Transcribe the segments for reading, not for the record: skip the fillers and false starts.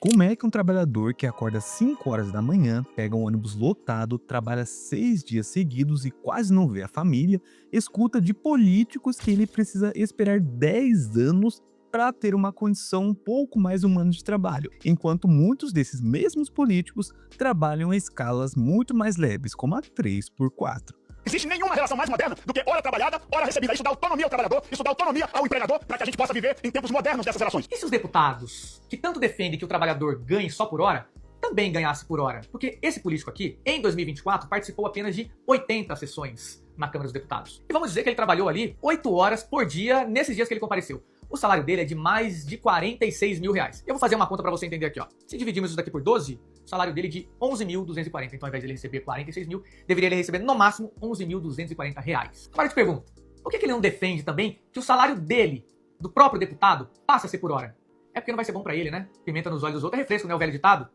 Como é que um trabalhador que acorda às 5 horas da manhã, pega um ônibus lotado, trabalha 6 dias seguidos e quase não vê a família, escuta de políticos que ele precisa esperar 10 anos para ter uma condição um pouco mais humana de trabalho, enquanto muitos desses mesmos políticos trabalham a escalas muito mais leves, como a 3 por 4? Existe nenhuma relação mais moderna do que hora trabalhada, hora recebida. Isso dá autonomia ao trabalhador, isso dá autonomia ao empregador para que a gente possa viver em tempos modernos dessas relações. E se os deputados, que tanto defendem que o trabalhador ganhe só por hora, também ganhasse por hora? Porque esse político aqui, em 2024, participou apenas de 80 sessões na Câmara dos Deputados. E vamos dizer que ele trabalhou ali 8 horas por dia nesses dias que ele compareceu. O salário dele é de mais de 46 mil reais. Eu vou fazer uma conta para você entender aqui, ó. Se dividirmos isso daqui por 12, o salário dele é de 11.240. Então, ao invés de ele receber 46 mil, deveria ele receber no máximo 11.240 reais. Agora eu te pergunto, por que ele não defende também que o salário dele, do próprio deputado, passe a ser por hora? É porque não vai ser bom para ele, né? Pimenta nos olhos dos outros é refresco, né? O velho ditado.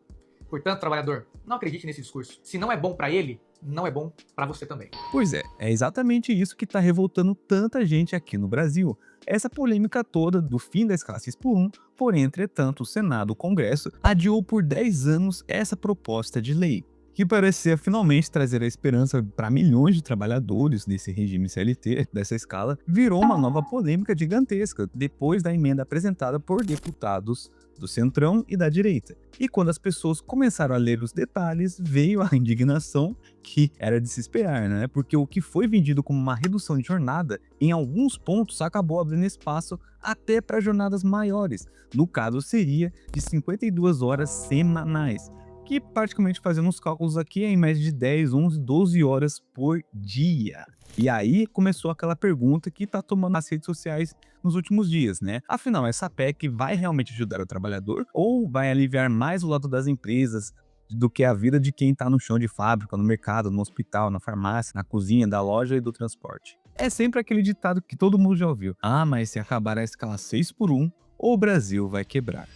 Portanto, trabalhador, não acredite nesse discurso. Se não é bom para ele, não é bom para você também. Pois é exatamente isso que está revoltando tanta gente aqui no Brasil. Essa polêmica toda do fim da escala 6 por 1, porém, entretanto, o Senado, o Congresso, adiou por 10 anos essa proposta de lei, que parecia finalmente trazer a esperança para milhões de trabalhadores desse regime CLT, dessa escala, virou uma nova polêmica gigantesca depois da emenda apresentada por deputados do Centrão e da direita. E quando as pessoas começaram a ler os detalhes, veio a indignação que era de se esperar, né? Porque o que foi vendido como uma redução de jornada, em alguns pontos acabou abrindo espaço até para jornadas maiores. No caso, seria de 52 horas semanais, que praticamente fazendo os cálculos aqui é em média de 10, 11, 12 horas por dia. E aí começou aquela pergunta que tá tomando as redes sociais nos últimos dias, né? Afinal, essa PEC vai realmente ajudar o trabalhador ou vai aliviar mais o lado das empresas do que a vida de quem tá no chão de fábrica, no mercado, no hospital, na farmácia, na cozinha, da loja e do transporte? É sempre aquele ditado que todo mundo já ouviu. Ah, mas se acabar a escala 6 por 1, o Brasil vai quebrar.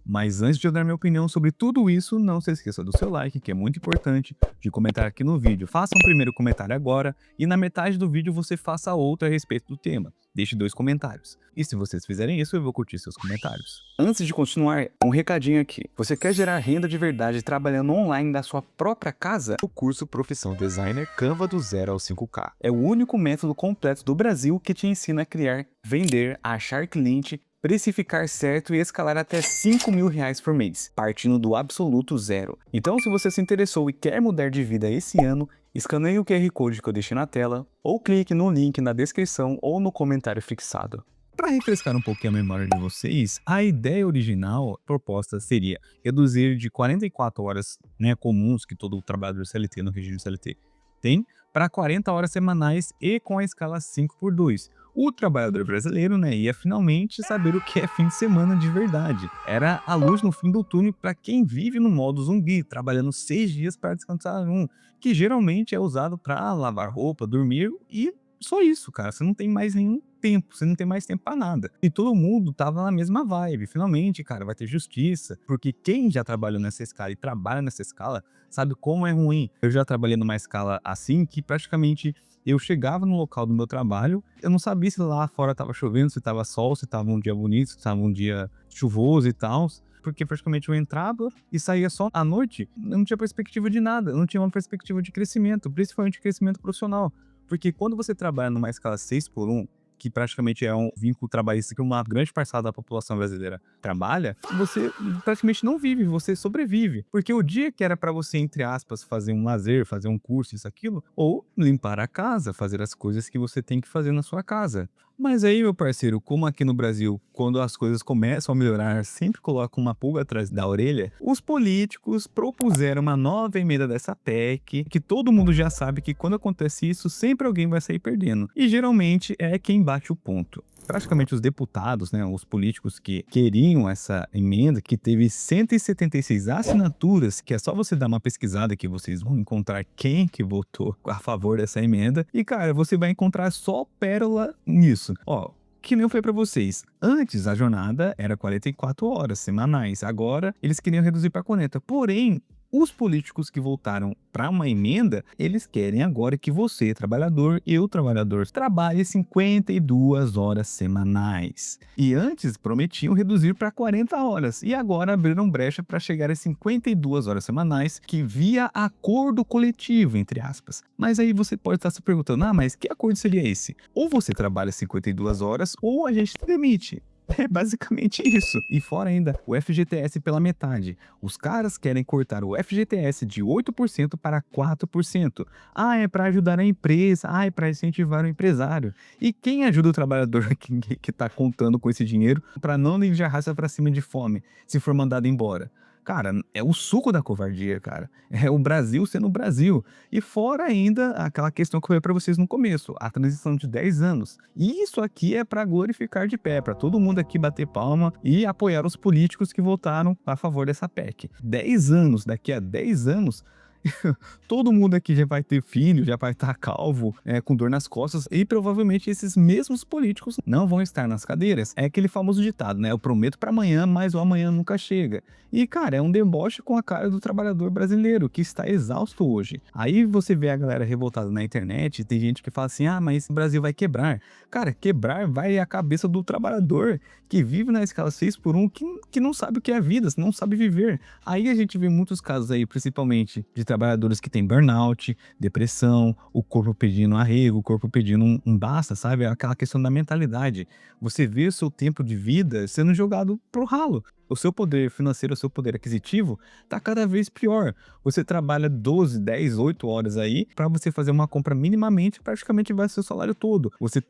Mas antes de eu dar minha opinião sobre tudo isso, não se esqueça do seu like, que é muito importante, de comentar aqui no vídeo. Faça um primeiro comentário agora e na metade do vídeo você faça outro a respeito do tema. Deixe 2 comentários. E se vocês fizerem isso, eu vou curtir seus comentários. Antes de continuar, um recadinho aqui. Você quer gerar renda de verdade trabalhando online da sua própria casa? O curso Profissão Designer Canva do 0 ao 5K. É o único método completo do Brasil que te ensina a criar, vender, achar cliente, precificar certo e escalar até 5 mil reais por mês, partindo do absoluto zero. Então, se você se interessou e quer mudar de vida esse ano, escaneie o QR Code que eu deixei na tela, ou clique no link na descrição ou no comentário fixado. Para refrescar um pouquinho a memória de vocês, a ideia original proposta seria reduzir de 44 horas, né, comuns que todo trabalhador CLT no regime CLT tem, para 40 horas semanais e com a escala 5 por 2. O trabalhador brasileiro, né, ia finalmente saber o que é fim de semana de verdade. Era a luz no fim do túnel para quem vive no modo zumbi, trabalhando 6 dias para descansar um, que geralmente é usado para lavar roupa, dormir e só isso, cara. Você não tem mais nenhum tempo, você não tem mais tempo para nada. E todo mundo tava na mesma vibe. Finalmente, cara, vai ter justiça, porque quem já trabalhou nessa escala e trabalha nessa escala sabe como é ruim. Eu já trabalhei numa escala assim que praticamente eu chegava no local do meu trabalho, eu não sabia se lá fora tava chovendo, se tava sol, se tava um dia bonito, se tava um dia chuvoso e tal, porque praticamente eu entrava e saía só à noite, eu não tinha perspectiva de nada, eu não tinha uma perspectiva de crescimento, principalmente crescimento profissional. Porque quando você trabalha numa escala 6 por 1, que praticamente é um vínculo trabalhista que uma grande parcela da população brasileira trabalha, você praticamente não vive, você sobrevive. Porque o dia que era para você, entre aspas, fazer um lazer, fazer um curso, isso, aquilo, ou limpar a casa, fazer as coisas que você tem que fazer na sua casa. Mas aí, meu parceiro, como aqui no Brasil, quando as coisas começam a melhorar, sempre colocam uma pulga atrás da orelha, os políticos propuseram uma nova emenda dessa PEC, que todo mundo já sabe que quando acontece isso, sempre alguém vai sair perdendo. E geralmente é quem bate o ponto. Praticamente os deputados, né, os políticos que queriam essa emenda, que teve 176 assinaturas, que é só você dar uma pesquisada que vocês vão encontrar quem que votou a favor dessa emenda. E, cara, você vai encontrar só pérola nisso. Ó, que nem eu falei pra vocês, antes a jornada era 44 horas semanais, agora eles queriam reduzir para 40. Porém, Os políticos que voltaram para uma emenda, eles querem agora que você, trabalhador, eu, trabalhador, trabalhe 52 horas semanais. E antes prometiam reduzir para 40 horas e agora abriram brecha para chegar a 52 horas semanais, que via acordo coletivo, entre aspas. Mas aí você pode estar se perguntando, mas que acordo seria esse? Ou você trabalha 52 horas ou a gente te demite. É basicamente isso. E fora ainda o FGTS pela metade. Os caras querem cortar o FGTS de 8% para 4%. É para ajudar a empresa. É para incentivar o empresário. E quem ajuda o trabalhador que tá contando com esse dinheiro para não levar a raça para cima de fome, se for mandado embora? Cara, é o suco da covardia, cara. É o Brasil sendo o Brasil. E fora ainda aquela questão que eu falei pra vocês no começo, a transição de 10 anos. E isso aqui é pra glorificar de pé, pra todo mundo aqui bater palma e apoiar os políticos que votaram a favor dessa PEC. 10 anos, daqui a 10 anos, todo mundo aqui já vai ter filho, já vai estar calvo, com dor nas costas, e provavelmente esses mesmos políticos não vão estar nas cadeiras. É aquele famoso ditado, né? Eu prometo para amanhã, mas o amanhã nunca chega. E, cara, é um deboche com a cara do trabalhador brasileiro, que está exausto hoje. Aí você vê a galera revoltada na internet, tem gente que fala assim, mas o Brasil vai quebrar. Cara, quebrar vai a cabeça do trabalhador que vive na escala 6x1, que não sabe o que é a vida, não sabe viver. Aí a gente vê muitos casos aí, principalmente de trabalhadores que têm burnout, depressão, o corpo pedindo arrego, o corpo pedindo um basta, sabe? Aquela questão da mentalidade. Você vê o seu tempo de vida sendo jogado pro ralo. O seu poder financeiro, o seu poder aquisitivo tá cada vez pior. Você trabalha 12, 10, 8 horas aí para você fazer uma compra minimamente, praticamente vai ser o salário todo. Você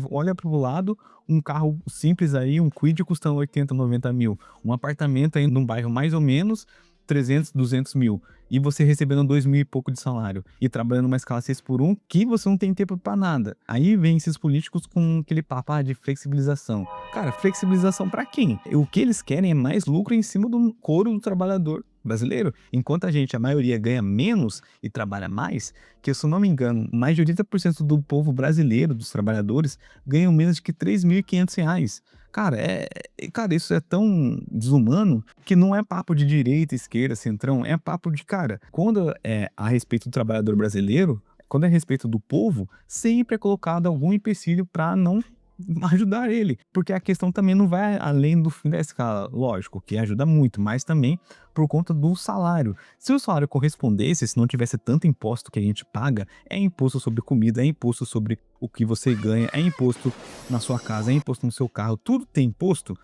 olha pro lado, um carro simples aí, um Kwid custando 80, 90 mil. Um apartamento aí num bairro mais ou menos, 300, 200 mil. E você recebendo 2 mil e pouco de salário. E trabalhando numa escala 6x1, que você não tem tempo pra nada. Aí vem esses políticos com aquele papo de flexibilização. Cara, flexibilização pra quem? O que eles querem é mais lucro em cima do couro do trabalhador brasileiro. Enquanto a maioria ganha menos e trabalha mais, que se eu não me engano, mais de 80% do povo brasileiro, dos trabalhadores, ganham menos de que R$3.500. Cara, isso é tão desumano que não é papo de direita, esquerda, centrão, é papo de, cara, quando é a respeito do trabalhador brasileiro, quando é a respeito do povo, sempre é colocado algum empecilho para não ajudar ele, porque a questão também não vai além do fim da escala, lógico que ajuda muito, mas também por conta do salário. Se o salário correspondesse, se não tivesse tanto imposto que a gente paga, é imposto sobre comida, é imposto sobre o que você ganha, é imposto na sua casa, é imposto no seu carro, tudo tem imposto.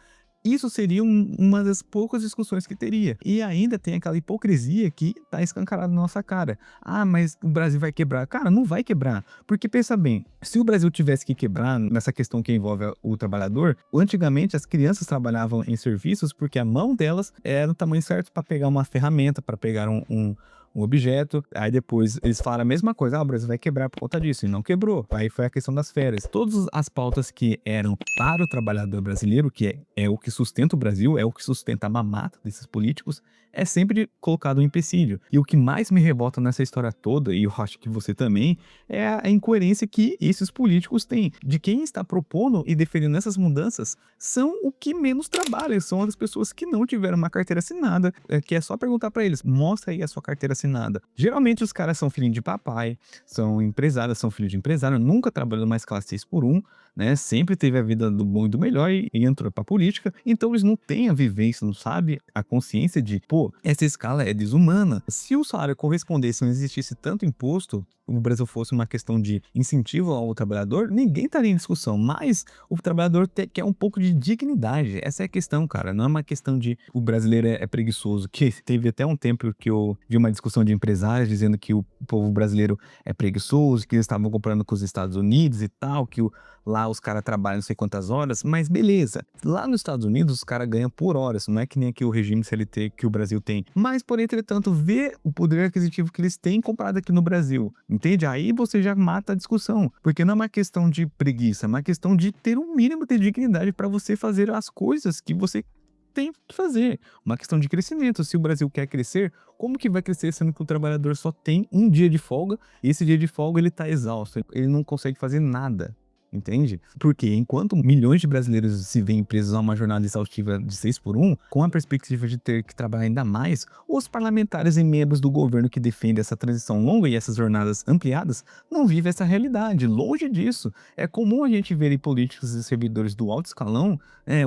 Isso seria uma das poucas discussões que teria. E ainda tem aquela hipocrisia que tá escancarada na nossa cara. Mas o Brasil vai quebrar. Cara, não vai quebrar. Porque pensa bem, se o Brasil tivesse que quebrar nessa questão que envolve o trabalhador, antigamente as crianças trabalhavam em serviços porque a mão delas era do tamanho certo para pegar uma ferramenta, para pegar um objeto, aí depois eles falaram a mesma coisa, o Brasil vai quebrar por conta disso, e não quebrou. Aí foi a questão das férias. Todas as pautas que eram para o trabalhador brasileiro, que é o que sustenta o Brasil, é o que sustenta a mamata desses políticos, é sempre colocado um empecilho. E o que mais me revolta nessa história toda, e eu acho que você também, é a incoerência que esses políticos têm. De quem está propondo e defendendo essas mudanças são o que menos trabalham, são as pessoas que não tiveram uma carteira assinada, que é só perguntar para eles, mostra aí a sua carteira assinada. Geralmente os caras são filhinhos de papai, são empresários, são filhos de empresário, nunca trabalhou numa escala 6x1, né? Sempre teve a vida do bom e do melhor e entrou pra política, então eles não têm a vivência, não sabe a consciência de, essa escala é desumana. Se o salário correspondesse, não existisse tanto imposto, o Brasil fosse uma questão de incentivo ao trabalhador, ninguém estaria em discussão, mas o trabalhador quer um pouco de dignidade, essa é a questão, cara, não é uma questão de o brasileiro é preguiçoso, que teve até um tempo que eu vi uma discussão de empresários dizendo que o povo brasileiro é preguiçoso, que eles estavam comprando com os Estados Unidos e tal, que lá os caras trabalham não sei quantas horas, mas beleza, lá nos Estados Unidos os caras ganham por horas, não é que nem aqui o regime CLT que o Brasil tem, mas por entretanto, vê o poder aquisitivo que eles têm comparado aqui no Brasil, entende? Aí você já mata a discussão, porque não é uma questão de preguiça, é uma questão de ter um mínimo de dignidade para você fazer as coisas que você tem que fazer, uma questão de crescimento. Se o Brasil quer crescer, como que vai crescer sendo que o trabalhador só tem um dia de folga e esse dia de folga ele tá exausto, ele não consegue fazer nada? Entende? Porque enquanto milhões de brasileiros se veem presos a uma jornada exaustiva de 6 por 1, com a perspectiva de ter que trabalhar ainda mais, os parlamentares e membros do governo que defendem essa transição longa e essas jornadas ampliadas não vivem essa realidade. Longe disso, é comum a gente ver em políticos e servidores do alto escalão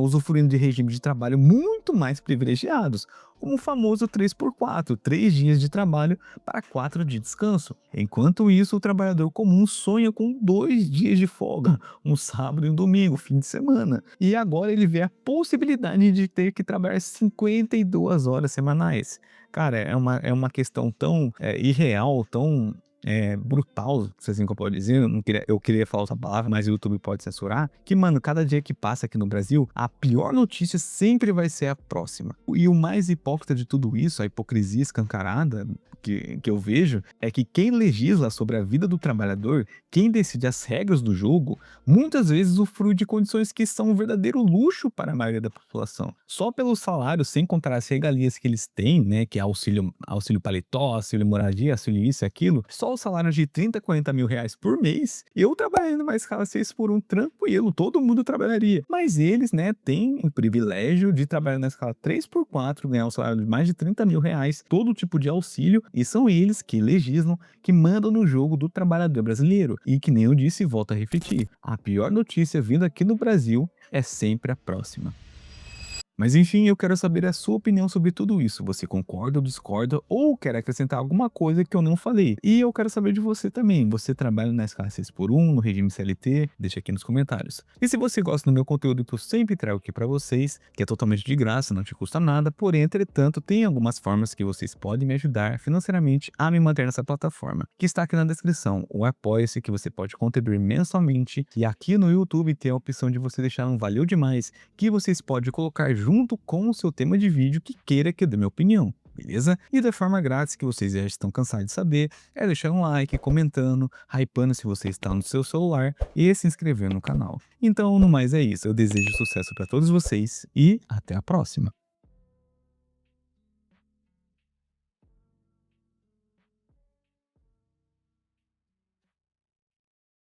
usufruindo de regimes de trabalho muito mais privilegiados, como o famoso 3x4, 3 dias de trabalho para 4 de descanso. Enquanto isso, o trabalhador comum sonha com 2 dias de folga, um sábado e um domingo, fim de semana. E agora ele vê a possibilidade de ter que trabalhar 52 horas semanais. Cara, é uma questão tão irreal, tão brutal, se assim que eu posso dizer, eu queria falar outra palavra, mas o YouTube pode censurar, que, mano, cada dia que passa aqui no Brasil, a pior notícia sempre vai ser a próxima. E o mais hipócrita de tudo isso, a hipocrisia escancarada que eu vejo, é que quem legisla sobre a vida do trabalhador, quem decide as regras do jogo, muitas vezes usufrui de condições que são um verdadeiro luxo para a maioria da população. Só pelo salário, sem contar as regalias que eles têm, né, que é auxílio paletó, auxílio moradia, auxílio isso e aquilo, só o salário de 30, 40 mil reais por mês, eu trabalhando mais escala 6 por 1 tranquilo, todo mundo trabalharia. Mas eles, né, têm o privilégio de trabalhar na escala 3 por 4, ganhar um salário de mais de 30 mil reais, todo tipo de auxílio, e são eles que legislam, que mandam no jogo do trabalhador brasileiro. E que nem eu disse e volto a repetir, a pior notícia vindo aqui no Brasil é sempre a próxima. Mas enfim, eu quero saber a sua opinião sobre tudo isso. Você concorda ou discorda ou quer acrescentar alguma coisa que eu não falei? E eu quero saber de você também. Você trabalha na escala 6 por 1, no regime CLT? Deixa aqui nos comentários. E se você gosta do meu conteúdo que eu sempre trago aqui pra vocês, que é totalmente de graça, não te custa nada, porém, entretanto, tem algumas formas que vocês podem me ajudar financeiramente a me manter nessa plataforma, que está aqui na descrição. O Apoia-se, que você pode contribuir mensalmente, e aqui no YouTube tem a opção de você deixar um valeu demais, que vocês podem colocar junto com o seu tema de vídeo que queira que eu dê minha opinião, beleza? E da forma grátis que vocês já estão cansados de saber, é deixar um like, comentando, hypando se você está no seu celular e se inscrever no canal. Então, no mais é isso, eu desejo sucesso para todos vocês e até a próxima!